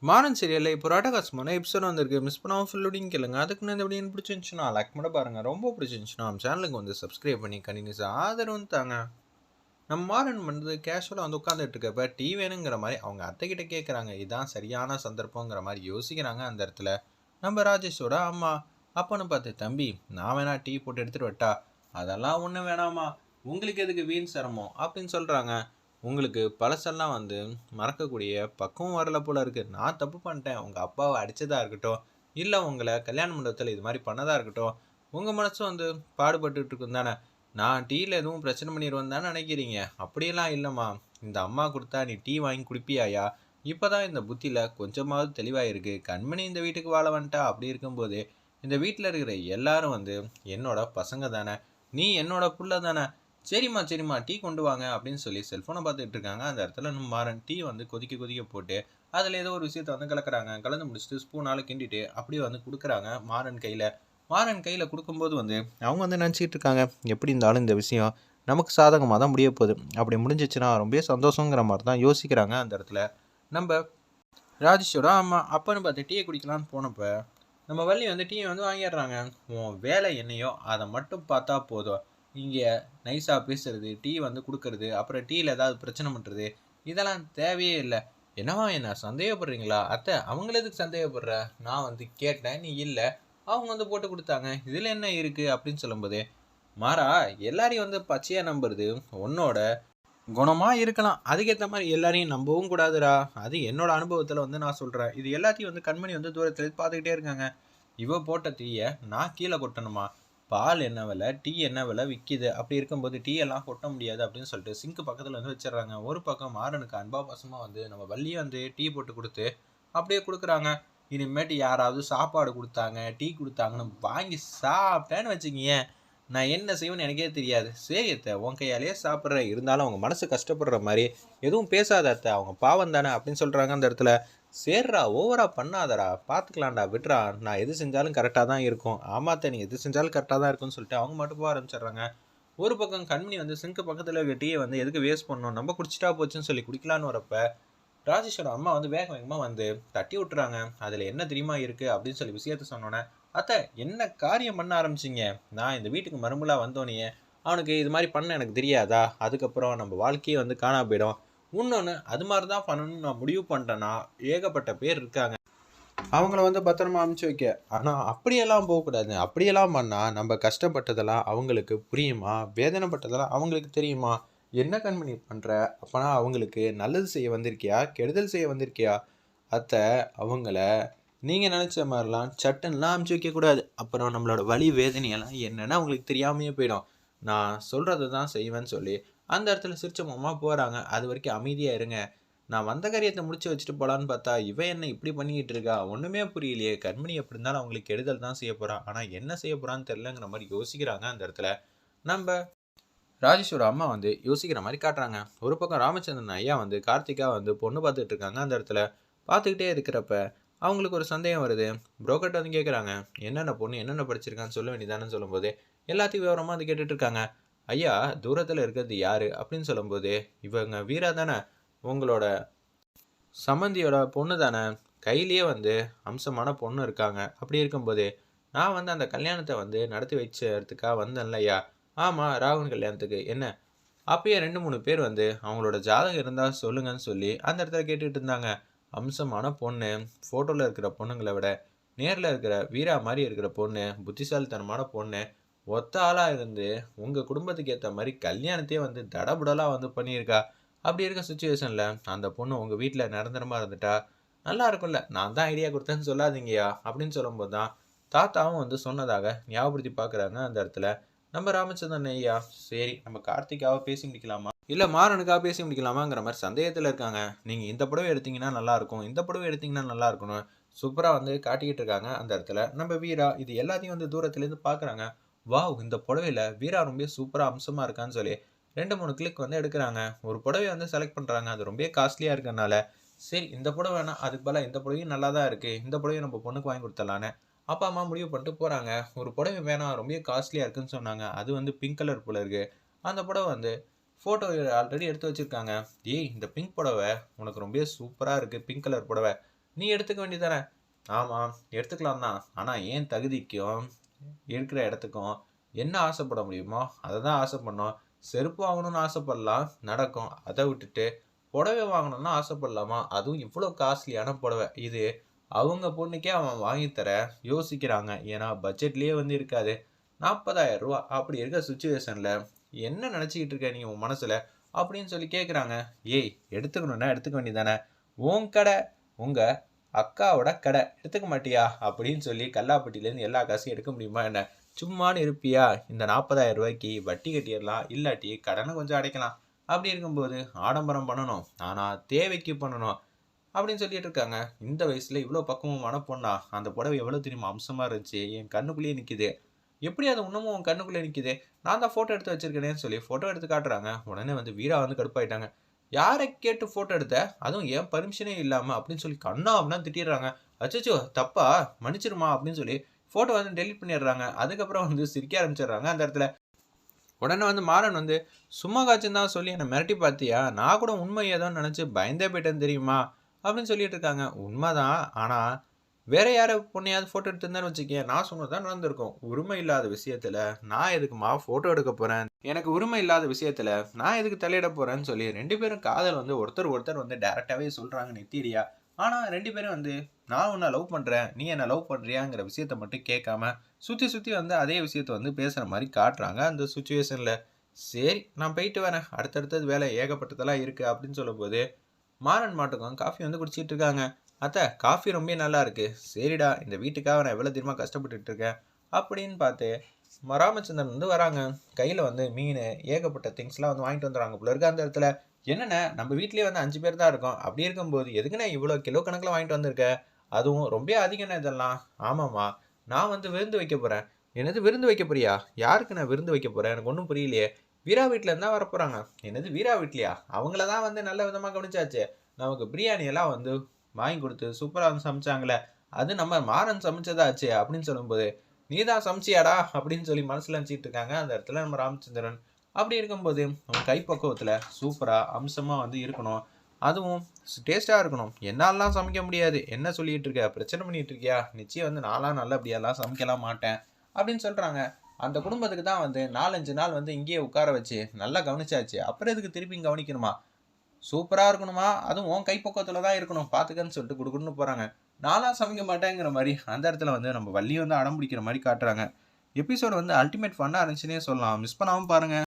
மாறன் சீரியலில் இப்போ ஒரு அட்டகாசமான எபிசோட் வந்திருக்கு. மிஸ் பண்ணாமல் ஃபுல்லோடையும் கேளுங்க. அதுக்கு நான் இந்த வீடியோ பிடிச்சிருந்துச்சுன்னா லைக் பண்ண பாருங்கள். ரொம்ப பிடிச்சிருந்துச்சுன்னா நம்ம சேனலுக்கு வந்து சப்ஸ்கிரைப் பண்ணி கண்டினியூஸாக ஆதரவு தாங்க. நம்ம மாறன் வந்து கேஷுவலாக வந்து உட்காந்துட்டு இருக்கப்ப டீ வேணுங்கிற மாதிரி அவங்க அத்தைக்கிட்ட கேட்குறாங்க. இதுதான் சரியான சந்தர்ப்பங்கிற மாதிரி யோசிக்கிறாங்க. அந்த இடத்துல நம்ம ராஜேஷோட அம்மா அப்பன்னு பார்த்து, தம்பி நான் வேணா டீ போட்டு எடுத்துகிட்டு வட்டா? அதெல்லாம் ஒன்றும் வேணாமா, உங்களுக்கு எதுக்கு வீண் சிரமம் அப்படின்னு சொல்கிறாங்க. உங்களுக்கு பழசெல்லாம் வந்து மறக்கக்கூடிய பக்குவம் வரல போல இருக்குது. நான் தப்பு பண்ணிட்டேன். உங்கள் அப்பாவை அடித்ததாக இருக்கட்டும், இல்லை உங்களை கல்யாண மண்டபத்தில் இது மாதிரி பண்ணதாக இருக்கட்டும், உங்கள் மனசும் வந்து பாடுபட்டுட்டு இருக்கும் தானே. நான் டீயில் எதுவும் பிரச்சனை பண்ணிடுவேன் தானே நினைக்கிறீங்க? அப்படியெல்லாம் இல்லைம்மா. இந்த அம்மா கொடுத்தா நீ டீ வாங்கி குடிப்பியாயா? இப்போ தான் இந்த புத்தியில் கொஞ்சமாவது தெளிவாயிருக்கு. கண்மணி இந்த வீட்டுக்கு வாழ வந்துட்டா. அப்படி இருக்கும்போது இந்த வீட்டில் இருக்கிற எல்லாரும் வந்து என்னோட பசங்க தானே. நீ என்னோட புள்ள தானே. சரிம்மா டீ கொண்டு வாங்க அப்படின்னு சொல்லி செல்ஃபோனை பார்த்துட்டு இருக்காங்க. அந்த இடத்துல மாறன் டீ வந்து கொதிக்க போட்டு அதில் ஏதோ ஒரு விஷயத்த வந்து கலக்கிறாங்க. கலந்து முடிச்சுட்டு ஸ்பூனால் கிண்டிட்டு அப்படியே வந்து கொடுக்குறாங்க மாறன் கையில் கொடுக்கும்போது வந்து அவங்க வந்து நினச்சிட்டு இருக்காங்க, எப்படி இருந்தாலும் இந்த விஷயம் நமக்கு சாதகமாக தான் முடிய போகுது. அப்படி முடிஞ்சிச்சுன்னா ரொம்ப சந்தோஷங்கிற மாதிரி தான் யோசிக்கிறாங்க. அந்த இடத்துல நம்ம ராஜேஷோட அம்மா அப்பன்னு பார்த்து டீயை குடிக்கலான்னு போனப்போ நம்ம வள்ளி வந்து டீயை வந்து வாங்கிடுறாங்க. உன் வேலை என்னையோ அதை மட்டும் பார்த்தா போதும். இங்கே நைஸாக பேசுறது, டீ வந்து கொடுக்கறது, அப்புறம் டீயில் ஏதாவது பிரச்சனை பண்ணுறது, இதெல்லாம் தேவையே இல்லை. என்னவா என்ன சந்தேகப்படுறீங்களா? அத்தை அவங்கள எதுக்கு சந்தேகப்படுற? நான் வந்து கேட்டேன், நீ இல்லை, அவங்க வந்து போட்டு கொடுத்தாங்க, இதில் என்ன இருக்குது அப்படின்னு சொல்லும்போது, மாறா எல்லாரையும் வந்து பச்சையாக நம்புறது உன்னோட குணமாக இருக்கலாம். அதுக்கேற்ற மாதிரி எல்லாரையும் நம்பவும் கூடாதுடா. அது என்னோட அனுபவத்தில் வந்து நான் சொல்கிறேன். இது எல்லாத்தையும் வந்து கண்மணி வந்து தூரத்தில் பார்த்துக்கிட்டே இருக்காங்க. இவ போட்ட டீயை நான் கீழே கொட்டணுமா? பால் என்ன விலை, டீ என்ன விலை விற்கிது? அப்படி இருக்கும்போது டீ எல்லாம் கொட்ட முடியாது அப்படின்னு சொல்லிட்டு சிங்க்கு பக்கத்தில் வந்து வச்சிடறாங்க. ஒரு பக்கம் மாறனுக்கு அன்பா பாசமாக வந்து நம்ம வள்ளியை வந்து டீ போட்டு கொடுத்து அப்படியே கொடுக்குறாங்க. இனிமேட்டு யாராவது சாப்பாடு கொடுத்தாங்க, டீ கொடுத்தாங்கன்னு வாங்கி சாப்பிட்டேன்னு வச்சுக்கிங்க, நான் என்ன செய்வேன்னு எனக்கே தெரியாது. சரி அத்தை, உன் கையாலேயே சாப்பிட்றேன், இருந்தாலும் அவங்க மனசு கஷ்டப்படுற மாதிரி எதுவும் பேசாத அத்தை, அவங்க பாவம் தானே அப்படின்னு சொல்கிறாங்க. அந்த இடத்துல சேர்றா, ஓவரா பண்ணாதடா, பார்த்துக்கலாம்டா, விட்றா, நான் எது செஞ்சாலும் கரெக்டாக தான் இருக்கும். ஆமாத்த, நீ எது செஞ்சாலும் கரெக்டாக தான் இருக்கும்னு சொல்லிட்டு அவங்க மட்டும் போக ஆரம்பிச்சிடுறாங்க. ஒரு பக்கம் கண்மணி வந்து சிங்க்கு பக்கத்தில் இருக்க டீயை வந்து எதுக்கு வேஸ்ட் பண்ணணும், நம்ம குடிச்சிட்டா போச்சுன்னு சொல்லி குடிக்கலான்னு வரப்ப ராஜேஷோட அம்மா வந்து வேகமாக வந்து தட்டி விட்டுறாங்க. அதில் என்ன தெரியுமா இருக்குது அப்படின்னு சொல்லி விஷயத்த சொன்னோன்னே, அத்தை என்ன காரியம் பண்ண ஆரம்பிச்சிங்க? நான் இந்த வீட்டுக்கு மருமலாக வந்தோன்னே அவனுக்கு இது மாதிரி பண்ண எனக்கு தெரியாதா? அதுக்கப்புறம் நம்ம வாழ்க்கையே வந்து காணா போயிடும். இன்னொன்று அது மாதிரி தான் பண்ணணும்னு நான் முடிவு பண்ணிட்டேன்னா ஏகப்பட்ட பேர் இருக்காங்க, அவங்கள வந்து பத்திரமா அமுச்சு வைக்க. ஆனால் அப்படியெல்லாம் போகக்கூடாது. அப்படியெல்லாம் பண்ணால் நம்ம கஷ்டப்பட்டதெல்லாம் அவங்களுக்கு புரியுமா? வேதனைப்பட்டதெல்லாம் அவங்களுக்கு தெரியுமா? என்ன கண்மணி பண்ணுற? அப்போனா அவங்களுக்கு நல்லது செய்ய வந்திருக்கியா, கெடுதல் செய்ய வந்திருக்கியா? அத்தை அவங்கள நீங்கள் நினச்ச மாதிரிலாம் சட்டன்லாம் அமுச்சு வைக்கக்கூடாது. அப்புறம் நம்மளோட வலி வேதனையெல்லாம் என்னென்னு அவங்களுக்கு தெரியாமையே போயிடும். நான் சொல்கிறது தான் செய்வேன்னு சொல்லி அந்த இடத்துல சிரிச்ச முகமாக போகிறாங்க. அது வரைக்கும் அமைதியாக இருங்க, நான் வந்த காரியத்தை முடிச்சு வச்சுட்டு போகலான்னு பார்த்தா இவன் என்ன இப்படி பண்ணிக்கிட்டு இருக்கா? ஒன்றுமே புரியலையே. கண்மணி எப்படி இருந்தாலும் அவங்களுக்கு கெடுதல் தான் செய்ய போகிறான். ஆனால் என்ன செய்ய போகிறான்னு தெரிலங்கிற மாதிரி யோசிக்கிறாங்க. அந்த இடத்துல நம்ம ராஜேஷோட அம்மா வந்து யோசிக்கிற மாதிரி காட்டுறாங்க. ஒரு பக்கம் ராமச்சந்திரன் ஐயா வந்து கார்த்திகா வந்து பொண்ணு பார்த்துட்டு இருக்காங்க. அந்த இடத்துல பார்த்துக்கிட்டே இருக்கிறப்ப அவங்களுக்கு ஒரு சந்தேகம் வருது. புரோக்கர்ட்ட வந்து கேட்குறாங்க, என்னென்ன பொண்ணு என்னென்ன படிச்சிருக்கான்னு சொல்ல வேண்டியதானு சொல்லும்போது எல்லாத்தையும் விவரமாக வந்து கேட்டுட்டு இருக்காங்க. ஐயா தூரத்தில் இருக்கிறது யாரு அப்படின்னு சொல்லும்போது, இவங்க வீரா தானே, உங்களோட சம்மந்தியோட பொண்ணு தானே, கையிலேயே வந்து அம்சமான பொண்ணு இருக்காங்க. அப்படி இருக்கும்போது நான் வந்து அந்த கல்யாணத்தை வந்து நடத்தி வச்சதுக்காக வந்தேன்ல ஐயா. ஆமாம், ராகவன் கல்யாணத்துக்கு என்ன? அப்பயே 2-3 பேர் வந்து அவங்களோட ஜாதகம் இருந்தால் சொல்லுங்கன்னு சொல்லி அந்த இடத்துல கேட்டுக்கிட்டு இருந்தாங்க. அம்சமான பொண்ணு, ஃபோட்டோவில் இருக்கிற பொண்ணுங்களை விட நேரில் இருக்கிற வீரா மாதிரி இருக்கிற பொண்ணு, புத்திசாலித்தனமான பொண்ணு, ஒத்த ஆளாக இருந்து உங்கள் குடும்பத்துக்கு ஏற்ற மாதிரி கல்யாணத்தையே வந்து தடபுடலாக வந்து பண்ணியிருக்கா. அப்படி இருக்க சுச்சுவேஷனில் அந்த பொண்ணு உங்கள் வீட்டில் நிரந்தரமாக இருந்துட்டா நல்லா இருக்கும்ல. நான் தான் ஐடியா கொடுத்தேன்னு சொல்லாதீங்கயா அப்படின்னு சொல்லும்போது தான் தாத்தாவும் வந்து சொன்னதாக ஞாபகப்படுத்தி பார்க்குறாங்க. அந்த இடத்துல நம்ம ராமச்சந்திரன் ஐயா, சரி நம்ம கார்த்திகாவை பேசி முடிக்கலாமா, இல்லை மாறனுக்காக பேசி முடிக்கலாமாங்கிற மாதிரி சந்தேகத்தில் இருக்காங்க. நீங்கள் இந்த புடவை எடுத்தீங்கன்னா நல்லாயிருக்கும், இந்த புடவை எடுத்தீங்கன்னா நல்லா இருக்கணும், சூப்பராக வந்து காட்டிக்கிட்டு இருக்காங்க. அந்த இடத்துல நம்ம வீரா இது எல்லாத்தையும் வந்து தூரத்துலேருந்து பார்க்குறாங்க. வாவ், இந்த புடவையில் வீரா ரொம்ப சூப்பராக அம்சமாக இருக்கான்னு சொல்லி 2-3 கிளிக் வந்து எடுக்கிறாங்க. ஒரு புடவை வந்து செலக்ட் பண்ணுறாங்க. அது ரொம்ப காஸ்ட்லியாக இருக்கனால சரி இந்த புடவை வேணாம், அதுக்கு பதிலாக இந்த புடவையும் நல்லா தான் இருக்குது, இந்த புடவையும் நம்ம பொண்ணுக்கு வாங்கி கொடுத்துடலான்னு அப்பா அம்மா முடிவு பண்ணிட்டு போகிறாங்க. ஒரு புடவை வேணாம், ரொம்ப காஸ்ட்லியாக இருக்குன்னு சொன்னாங்க. அது வந்து பிங்க் கலர் போல இருக்குது. அந்த புடவை வந்து ஃபோட்டோ ஆல்ரெடி எடுத்து வச்சுருக்காங்க. ஏய் இந்த பிங்க் புடவை உனக்கு ரொம்ப சூப்பராக இருக்குது, பிங்க் கலர் புடவை, நீ எடுத்துக்க வேண்டியதானே. ஆமாம், எடுத்துக்கலாம் தான். ஆனால் ஏன் தகுதிக்கும் இருக்கிற இடத்துக்கும் என்ன ஆசைப்பட முடியுமோ அதை தான் ஆசைப்படணும். செருப்பு வாங்கணும்னு ஆசைப்படலாம், நடக்கும். அதை விட்டுட்டு புடவை வாங்கணும்னு ஆசைப்படலாமா? அதுவும் இவ்வளோ காஸ்ட்லியான புடவை. இது அவங்க பொண்ணுக்கே அவன் வாங்கி தர யோசிக்கிறாங்க. ஏன்னா பட்ஜெட்லேயே வந்து இருக்காது. 40,000 ரூபா. அப்படி இருக்க சுச்சுவேஷனில் என்ன நினச்சிக்கிட்டு இருக்க நீ உன் மனசில் அப்படின்னு சொல்லி கேட்குறாங்க. ஏய், எடுத்துக்கணுன்னா எடுத்துக்க வேண்டியதானே. உன் கடை, உங்கள் அக்காவோட கடை, எடுத்துக்க மாட்டியா அப்படின்னு சொல்லி கல்லாப்பட்டியிலேருந்து எல்லா காசையும் எடுக்க முடியுமா என்ன? சும்மானு இருப்பியா? இந்த 40,000 ரூபாய்க்கு வட்டி கட்டிடலாம், இல்லாட்டி கடனை கொஞ்சம் அடைக்கலாம். அப்படி இருக்கும்போது ஆடம்பரம் பண்ணணும், ஆனால் தேவைக்கு பண்ணணும் அப்படின்னு சொல்லிட்டு இருக்காங்க. இந்த வயசுல இவ்வளோ பக்குவமான பொண்ணா? அந்த புடவை எவ்வளோ தெரியுமா அம்சமா இருந்துச்சு, என் கண்ணுக்குள்ளேயே நிற்கிது. எப்படி அது இன்னமும் உன் கண்ணுக்குள்ளே நிற்கிது? நான் தான் ஃபோட்டோ எடுத்து வச்சிருக்கேனேன்னு சொல்லி ஃபோட்டோ எடுத்து காட்டுறாங்க. உடனே வந்து வீரா வந்து கடுப்பாயிட்டாங்க. யாரை கேட்டு ஃபோட்டோ எடுத்த? அதுவும் என் பர்மிஷனே இல்லாமல் அப்படின்னு சொல்லி கண்ணா அப்படின்னு திட்டிடுறாங்க. அச்சச்சோ, தப்பா, மன்னிச்சிருமா அப்படின்னு சொல்லி ஃபோட்டோ வந்து டெலிட் பண்ணிடுறாங்க. அதுக்கப்புறம் வந்து சிரிக்க ஆரம்பிச்சிடுறாங்க அந்த இடத்துல. உடனே வந்து மாறன் வந்து சும்மா காய்ச்சல் தான் சொல்லி என்னை மிரட்டி பார்த்தியா? நான் கூட உண்மை ஏதோன்னு நினச்சி பயந்தே போயிட்டேன்னு தெரியுமா அப்படின்னு சொல்லிட்டு இருக்காங்க. உண்மைதான். ஆனால் வேற யாரை பொண்ணையாவது ஃபோட்டோ எடுத்திருந்தேன்னு வச்சுக்கேன், நான் சொன்னதான் நடந்திருக்கும். உரிமை இல்லாத விஷயத்தில் நான் எதுக்குமா ஃபோட்டோ எடுக்க போகிறேன்? எனக்கு உரிமை இல்லாத விஷயத்தில் நான் எதுக்கு தலையிட போகிறேன்னு சொல்லி 2 பேரும் காதல் வந்து ஒருத்தர் வந்து டேரெக்டாகவே சொல்கிறாங்க நெத்தியடியா. ஆனால் 2 பேரும் வந்து நான் உன்னை லவ் பண்ணுறேன், நீ என்னை லவ் பண்ணுறியாங்கிற விஷயத்த மட்டும் கேட்காம சுற்றி வந்து அதே விஷயத்த வந்து பேசுகிற மாதிரி காட்டுறாங்க அந்த சுச்சுவேஷனில். சரி, நான் போயிட்டு வரேன், அடுத்தடுத்தது வேலை ஏகப்பட்டதெல்லாம் இருக்குது அப்படின்னு சொல்லும்போது மாறன் மாட்டுக்கும் காஃபி வந்து குடிச்சிட்டு இருக்காங்க. அத்தை, காஃபி ரொம்ப நல்லா இருக்கு. சரிடா, இந்த வீட்டுக்காக நான் எவ்வளோ தெரியுமா கஷ்டப்பட்டுட்டு இருக்கேன் அப்படின்னு பார்த்து ராமச்சந்திரன் வந்து வராங்க. கையில் வந்து மீன், ஏகப்பட்ட திங்ஸ்லாம் வந்து வாங்கிட்டு வந்துடுறாங்க போல இருக்கு அந்த இடத்துல. என்னென்ன, நம்ம வீட்லேயே வந்து 5 பேர் தான் இருக்கோம். அப்படி இருக்கும்போது எதுக்குண்ணே இவ்வளோ கிலோ கணக்கில் வாங்கிட்டு வந்திருக்க? அதுவும் ரொம்ப அதிகம்ண்ணே இதெல்லாம். ஆமாம்மா, நான் வந்து விருந்து வைக்க போகிறேன். என்னது விருந்து வைக்க போறியா? யாருக்கு நான் விருந்து வைக்க போகிறேன்? எனக்கு ஒன்றும் புரியலையே. வீரா வீட்டில் இருந்தால் வரப்போகிறாங்க. என்னது வீரா வீட்லையா? அவங்கள தான் வந்து நல்ல விதமாக கவனிச்சாச்சு. நமக்கு பிரியாணி எல்லாம் வந்து வாங்கி கொடுத்து சூப்பராக வந்து சமைச்சாங்களே, அது நம்ம மாறன் சமைச்சதாச்சு அப்படின்னு சொல்லும்போது, நீ தான் சமைச்சியாடா அப்படின்னு சொல்லி மனசில் நினச்சிட்டு இருக்காங்க அந்த இடத்துல நம்ம ராமச்சந்திரன். அப்படி இருக்கும்போது அவன் கைப்பக்குவத்தில் சூப்பராக அம்சமாக வந்து இருக்கணும், அதுவும் டேஸ்ட்டாக இருக்கணும். என்னாலலாம் சமைக்க முடியாது. என்ன சொல்லிட்டு இருக்க? பிரச்சனை பண்ணிட்டு இருக்கியா? நிச்சயம் வந்து நான்லாம் நல்லபடியாலாம் சமைக்கலாம் மாட்டேன் அப்படின்னு சொல்கிறாங்க. அந்த குடும்பத்துக்கு தான் வந்து 4-5 நாள் வந்து இங்கேயே உட்கார வச்சு நல்லா கவனிச்சாச்சு. அப்புறம் எதுக்கு திருப்பி கவனிக்கணுமா? சூப்பராக இருக்கணுமா? அதுவும் உன் கைப்பக்குவத்தில் தான் இருக்கணும், பார்த்துக்கன்னு சொல்லிட்டு குடுக்குன்னு போகிறாங்க. நான்லாம் சமைக்க மாட்டேங்கிற மாதிரி அந்த இடத்துல வந்து நம்ம வள்ளி வந்து அடம் பிடிக்கிற மாதிரி காட்டுறாங்க. எபிசோடு வந்து அல்டிமேட் ஃபன்னாக இருந்துச்சுன்னே சொல்லலாம். மிஸ் பண்ணாமல் பாருங்கள்.